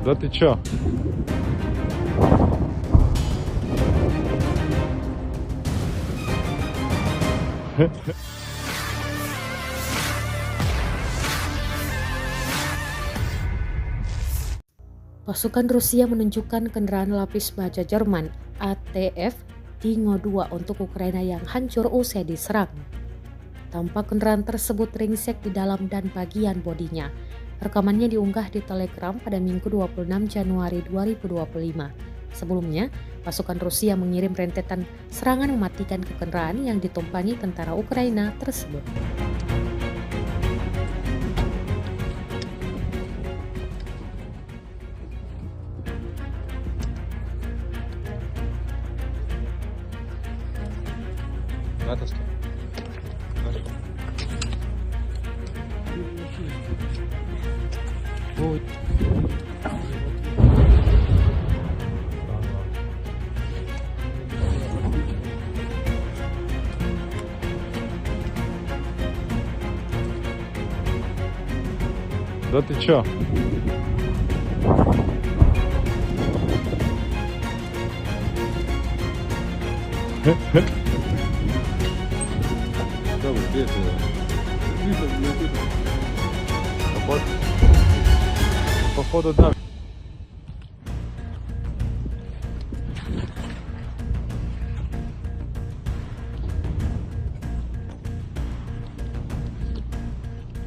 Да ты чё? Pasukan Rusia menunjukkan kendaraan lapis baja Jerman ATF Dingo 2 untuk Ukraina yang hancur usai diserang. Tampak kendaraan tersebut ringsek di dalam dan bagian bodinya. Rekamannya diunggah di Telegram pada Minggu 26 Januari 2025. Sebelumnya, pasukan Rusia mengirim rentetan serangan mematikan ke kendaraan yang ditumpangi tentara Ukraina tersebut. К atas tuh. Oh. Да ты чё? Да, вот где это? Походу, да.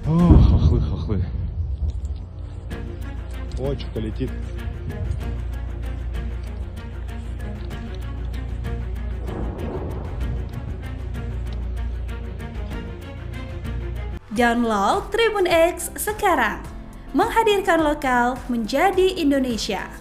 О, хохлы. Ой, что-то летит. Download Tribun X sekarang, menghadirkan lokal menjadi Indonesia.